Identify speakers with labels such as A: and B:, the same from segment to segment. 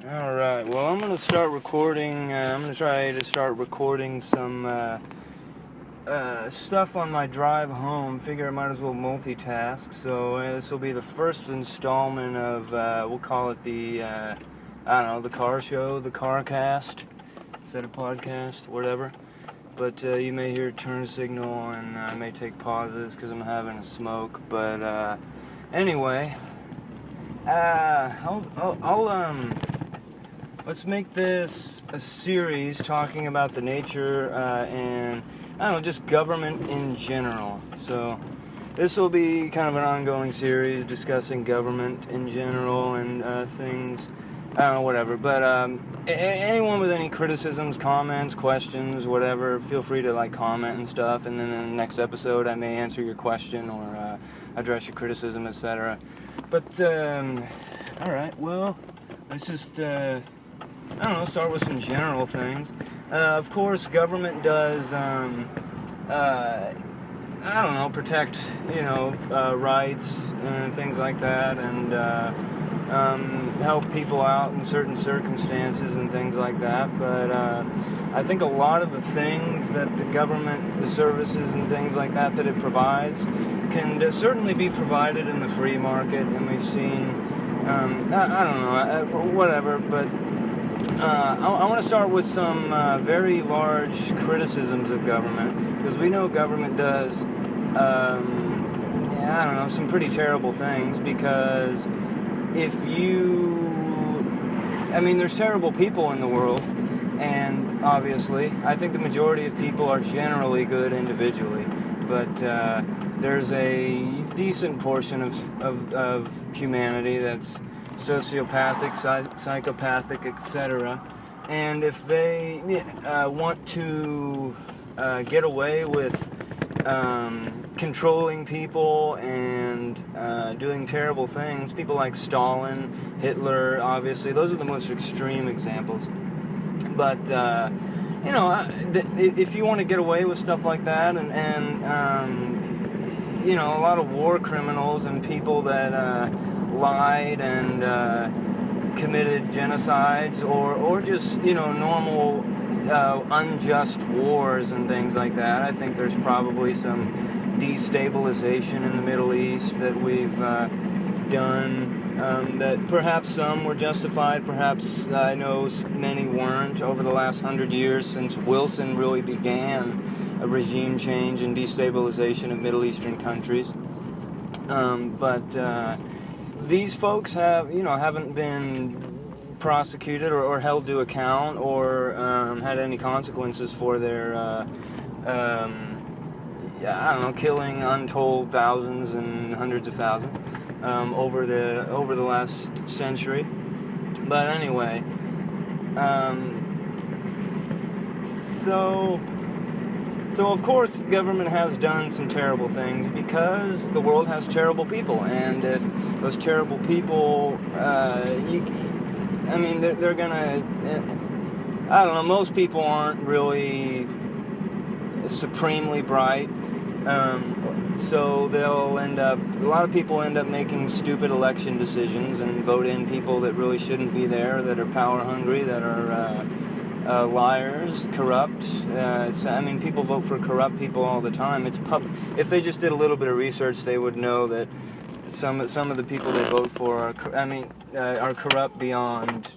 A: Alright, well, I'm going to start recording, I'm going to try to start recording some stuff on my drive home. Figure I might as well multitask. So this will be the first installment of, we'll call it the car show, the car cast, instead of podcast, whatever. But you may hear a turn signal, and I may take pauses because I'm having a smoke. But anyway, let's make this a series talking about the nature and, just government in general. So this will be kind of an ongoing series discussing government in general and things, whatever. But anyone with any criticisms, comments, questions, whatever, feel free to comment and stuff. And then in the next episode I may answer your question or address your criticism, etc. But, alright, well, let's just... start with some general things. Of course, government does, protect, rights and things like that, and help people out in certain circumstances and things like that. But I think a lot of the things that the government, the services and things like that it provides can certainly be provided in the free market, and we've seen, whatever, but I want to start with some very large criticisms of government, because we know government does, some pretty terrible things, because there's terrible people in the world, and obviously, I think the majority of people are generally good individually, but there's a decent portion of humanity that's sociopathic, psychopathic, etc. And if they want to get away with controlling people and doing terrible things, people like Stalin, Hitler, obviously, those are the most extreme examples. But if you want to get away with stuff like that, and a lot of war criminals and people that lied and committed genocides or just normal unjust wars and things like that. I think there's probably some destabilization in the Middle East that we've done, that perhaps some were justified, perhaps I know many weren't, over the last 100 years since Wilson really began a regime change and destabilization of Middle Eastern countries. These folks haven't been prosecuted or held to account or had any consequences for their, killing untold thousands and hundreds of thousands over the last century. But anyway, So of course government has done some terrible things because the world has terrible people, and if those terrible people, they're gonna, most people aren't really supremely bright, so a lot of people end up making stupid election decisions and vote in people that really shouldn't be there, that are power hungry, that are liars, corrupt. People vote for corrupt people all the time. If they just did a little bit of research, they would know that some of the people they vote for are corrupt beyond.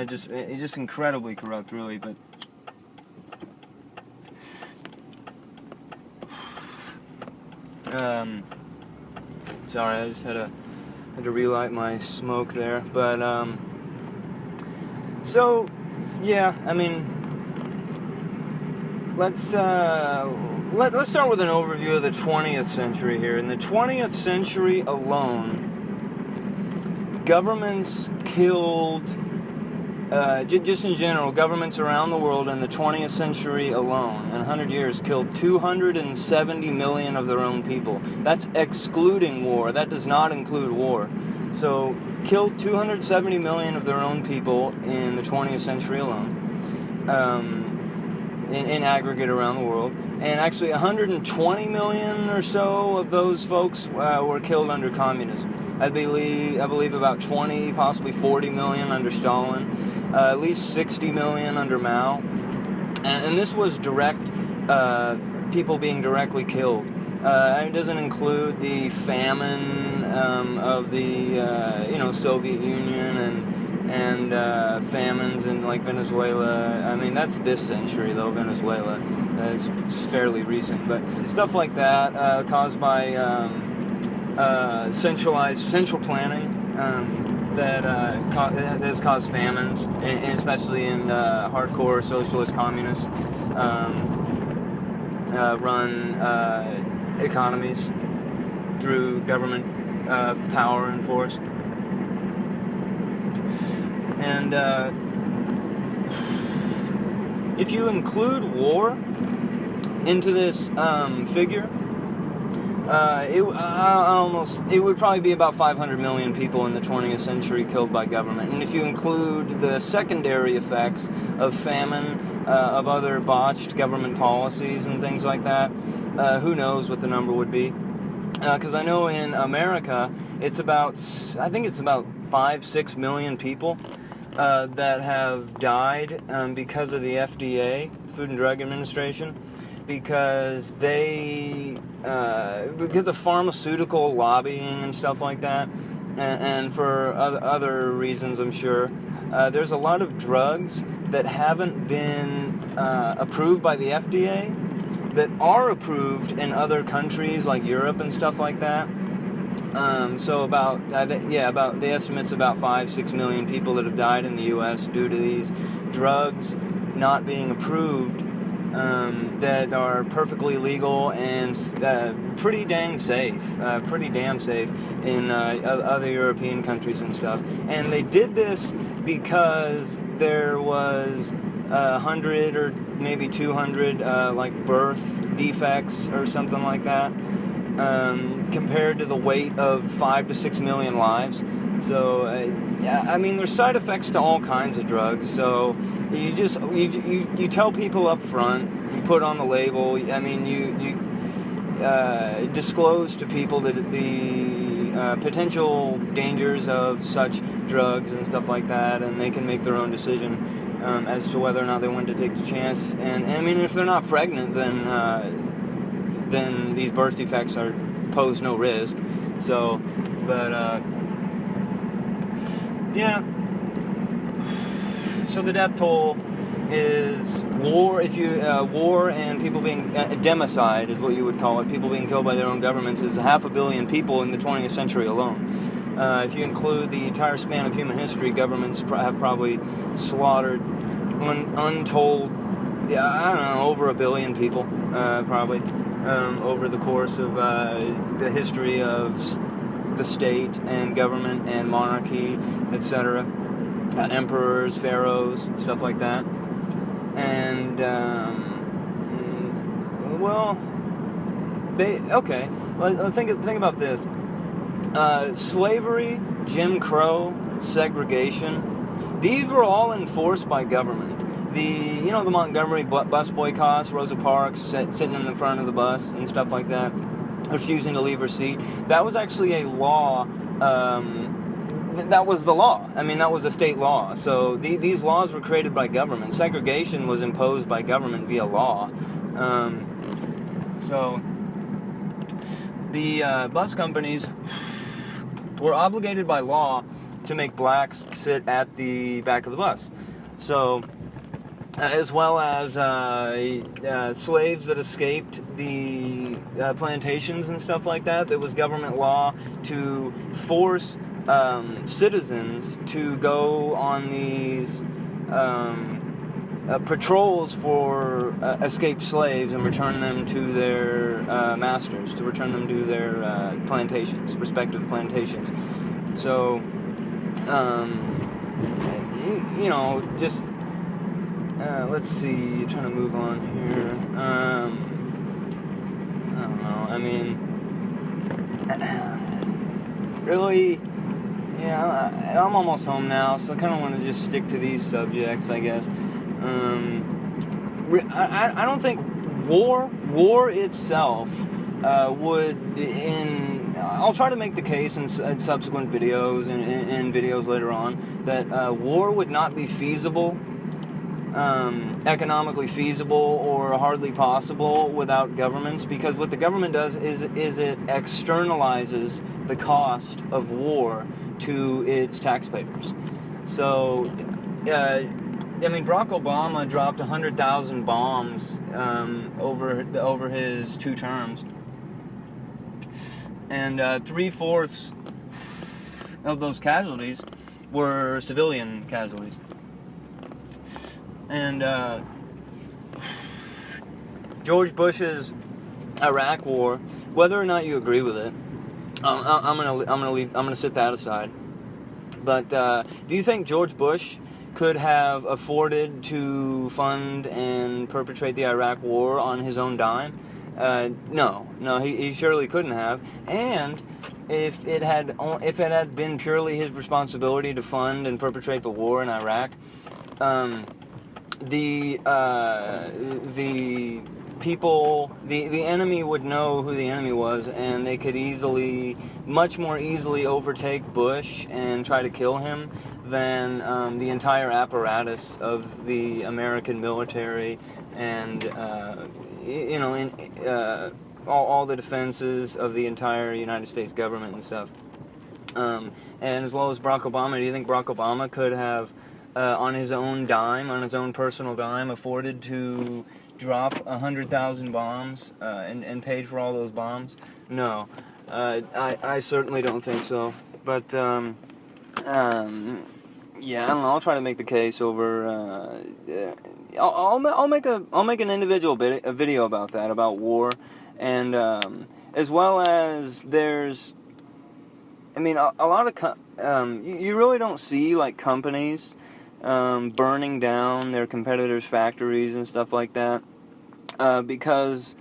A: Just incredibly corrupt, really. But sorry, I just had to relight my smoke there, but So, yeah, let's start with an overview of the 20th century here. In the 20th century alone, governments killed, just in general, governments around the world in the 20th century alone, in 100 years, killed 270 million of their own people. That's excluding war. That does not include war. So, killed 270 million of their own people in the 20th century alone, in aggregate around the world. And actually 120 million or so of those folks were killed under communism. I believe about 20, possibly 40 million under Stalin, at least 60 million under Mao, and this was direct people being directly killed. It doesn't include the famine of the Soviet Union and famines in like Venezuela. I mean, that's this century though. Venezuela, it's fairly recent, but stuff like that caused by central planning that has caused famines, and especially in hardcore socialist communist run economies through government power and force. And if you include war into this figure, it would probably be about 500 million people in the 20th century killed by government. And if you include the secondary effects of famine, of other botched government policies and things like that, who knows what the number would be. Because I know in America, I think it's about 5-6 million people that have died because of the FDA, Food and Drug Administration, because of pharmaceutical lobbying and stuff like that, and for other reasons, I'm sure. There's a lot of drugs that haven't been approved by the FDA that are approved in other countries like Europe and stuff like that. So about the estimate's about 5-6 million people that have died in the U.S. due to these drugs not being approved, that are perfectly legal and pretty damn safe in other European countries and stuff. And they did this because there was 100 or maybe 200 like birth defects or something like that, compared to the weight of 5 to 6 million lives. So I mean, there's side effects to all kinds of drugs. So you tell people up front, you put on the label. I mean, you disclose to people that the potential dangers of such drugs and stuff like that, and they can make their own decision as to whether or not they want to take the chance. And I mean, if they're not pregnant, then these birth defects pose no risk. So, but yeah. So the death toll is war. If you war and people being democide is what you would call it. People being killed by their own governments is 500 million people in the 20th century alone. If you include the entire span of human history, governments have probably slaughtered untold, over 1 billion people, probably, over the course of the history of the state and government and monarchy, etc. Emperors, pharaohs, stuff like that. And, think about this. Slavery, Jim Crow, segregation, these were all enforced by government. The Montgomery bus boycotts, Rosa Parks sitting in the front of the bus and stuff like that, refusing to leave her seat, that was actually a law. That was the law. I mean, that was a state law. So these laws were created by government. Segregation was imposed by government via law. So the bus companies were obligated by law to make blacks sit at the back of the bus. So, as well as slaves that escaped the plantations and stuff like that, there was government law to force citizens to go on these patrols for escaped slaves and return them to their masters, to return them to their plantations, respective plantations. So, just let's see, trying to move on here. I don't know, I mean, really, yeah, I'm almost home now, so I kind of want to just stick to these subjects, I guess. I don't think war itself would, in I'll try to make the case in subsequent videos and in videos later on that war would not be feasible, economically feasible, or hardly possible without governments, because what the government does is it externalizes the cost of war to its taxpayers. So, I mean, Barack Obama dropped 100,000 bombs over his 2 terms, and 3/4 of those casualties were civilian casualties. And George Bush's Iraq War, whether or not you agree with it, I'm gonna set that aside. But do you think George Bush could have afforded to fund and perpetrate the Iraq War on his own dime? No, he surely couldn't have. And if it had been purely his responsibility to fund and perpetrate the war in Iraq, the people, the enemy would know who the enemy was, and they could much more easily overtake Bush and try to kill him than the entire apparatus of the American military and all the defenses of the entire United States government and stuff. And as well as Barack Obama, do you think Barack Obama could have, on his own dime, on his own personal dime, afforded to drop 100,000 bombs and paid for all those bombs? No, I certainly don't think so. But yeah, I don't know. I'll try to make the case over. I'll make an individual video about that, about war, and as well as there's. I mean, a lot of you really don't see like companies burning down their competitors' factories and stuff like that, because,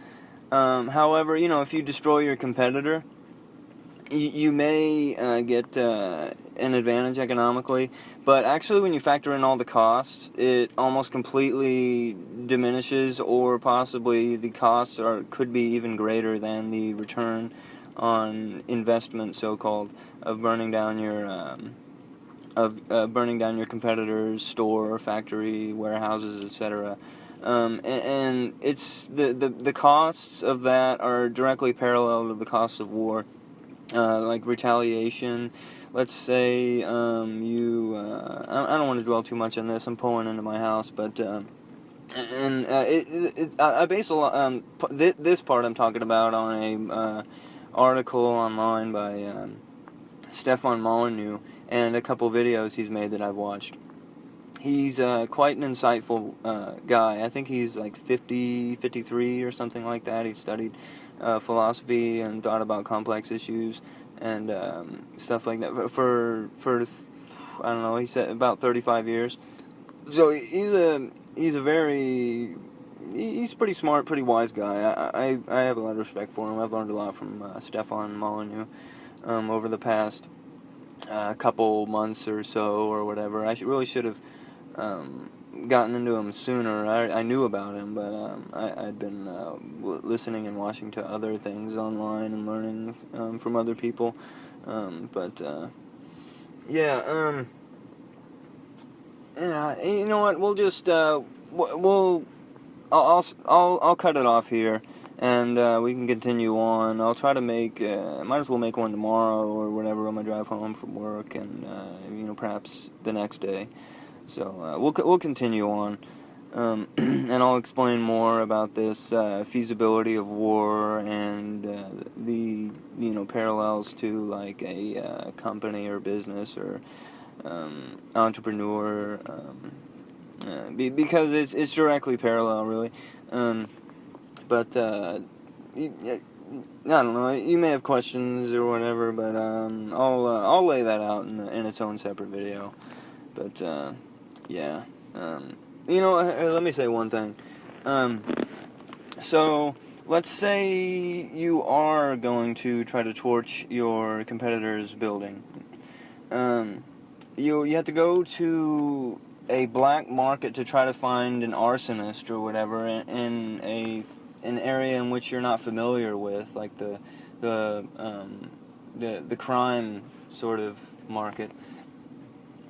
A: however, if you destroy your competitor, you may get an advantage economically, but actually when you factor in all the costs, it almost completely diminishes, or possibly the costs could be even greater than the return on investment, so-called, of burning down your competitors' store, factory, warehouses, etc. And it's the costs of that are directly parallel to the costs of war. Like retaliation. Let's say I don't want to dwell too much on this. I'm pulling into my house, but I base a lot. This part I'm talking about on a article online by Stefan Molyneux and a couple videos he's made that I've watched. He's quite an insightful guy. I think he's like 53 or something like that. He studied philosophy and thought about complex issues and stuff like that for I don't know. He said about 35 years. So he's pretty smart, pretty wise guy. I have a lot of respect for him. I've learned a lot from Stefan Molyneux over the past couple months or so or whatever. I really should have gotten into him sooner. I knew about him, but I'd been listening and watching to other things online and learning from other people. Yeah, you know what? We'll just I'll cut it off here, and we can continue on. I'll try to make might as well make one tomorrow or whatever on my drive home from work, and perhaps the next day. So we'll continue on, and I'll explain more about this feasibility of war and the parallels to like a company or business or entrepreneur, because it's directly parallel, really. But I don't know. You may have questions or whatever, but I'll lay that out in its own separate video. But yeah, let me say one thing. So let's say you are going to try to torch your competitor's building. You have to go to a black market to try to find an arsonist or whatever in an area in which you're not familiar with, like the the crime sort of market.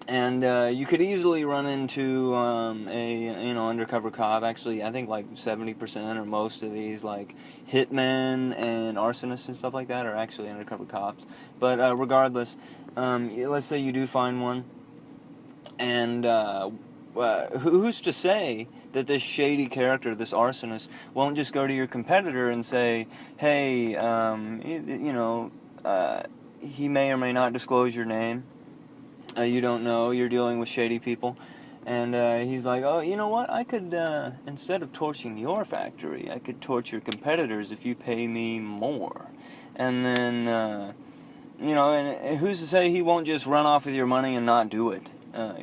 A: And you could easily run into a undercover cop. Actually, I think like 70% or most of these like hitmen and arsonists and stuff like that are actually undercover cops. But regardless, let's say you do find one, and who's to say that this shady character, this arsonist, won't just go to your competitor and say, hey, he may or may not disclose your name. You don't know, you're dealing with shady people. And he's like, oh, you know what, I could, instead of torching your factory, I could torch your competitors if you pay me more. And then, and who's to say he won't just run off with your money and not do it?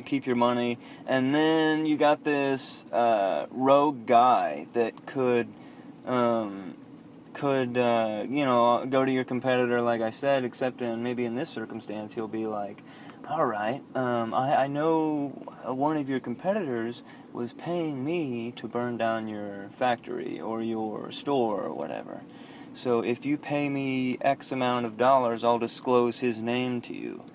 A: Keep your money. And then you got this rogue guy that could go to your competitor, like I said, except maybe in this circumstance, he'll be like, all right, I know one of your competitors was paying me to burn down your factory or your store or whatever. So if you pay me X amount of dollars, I'll disclose his name to you.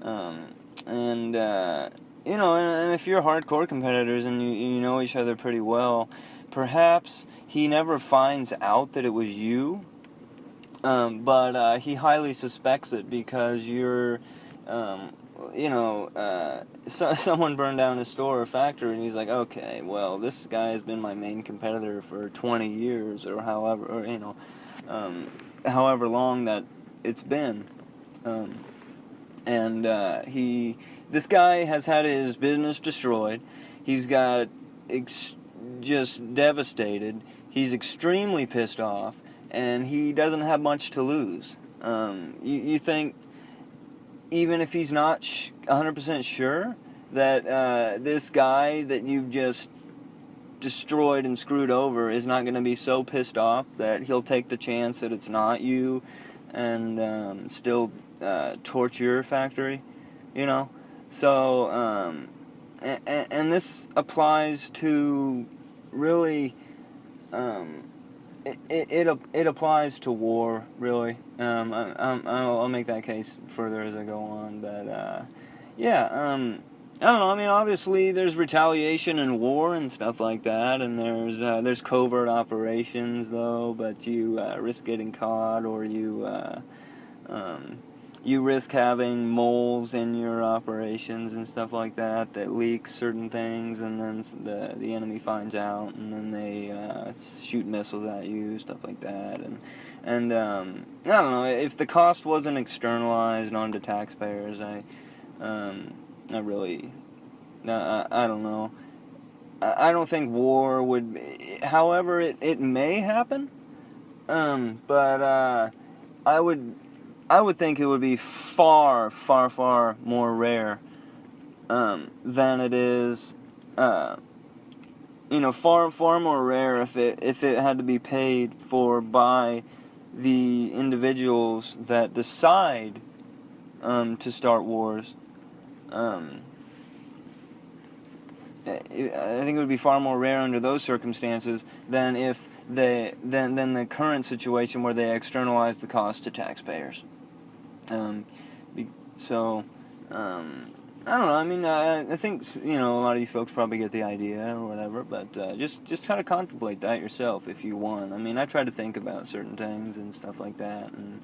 A: And if you're hardcore competitors and you know each other pretty well, perhaps he never finds out that it was you, but he highly suspects it because you're, someone burned down his store or factory, and he's like, okay, well, this guy has been my main competitor for 20 years, or however, however long that it's been, this guy has had his business destroyed. He's got just devastated. He's extremely pissed off, and he doesn't have much to lose. You think, even if he's not 100% sure that this guy that you've just destroyed and screwed over is not going to be so pissed off that he'll take the chance that it's not you and still torch your factory, So, and this applies to really, it applies to war, really. I'll make that case further as I go on, but I don't know. I mean, obviously there's retaliation in war and stuff like that, and there's covert operations though, but you risk getting caught, or you risk having moles in your operations and stuff like that leak certain things, and then the enemy finds out, and then they shoot missiles at you, stuff like that, and I don't know, if the cost wasn't externalized onto taxpayers, I don't know. I don't think war would, however, it may happen, but I would think it would be far, far, far more rare than it is, far, far more rare if it had to be paid for by the individuals that decide to start wars. I think it would be far more rare under those circumstances than if than the current situation where they externalize the cost to taxpayers. I don't know. I mean, I think a lot of you folks probably get the idea or whatever, but just kind of contemplate that yourself if you want. I mean, I try to think about certain things and stuff like that, and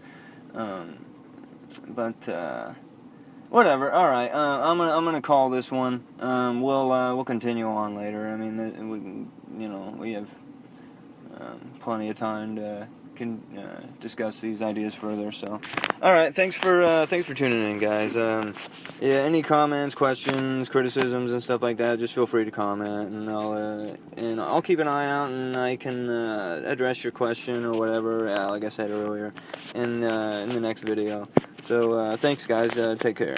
A: whatever. All right, I'm gonna call this one. We'll continue on later. I mean, we have plenty of time to discuss these ideas further. So, all right, thanks for tuning in, guys. Any comments, questions, criticisms, and stuff like that, just feel free to comment, and I'll keep an eye out, and I can address your question or whatever, like I said earlier, in the next video. So, thanks, guys. Take care.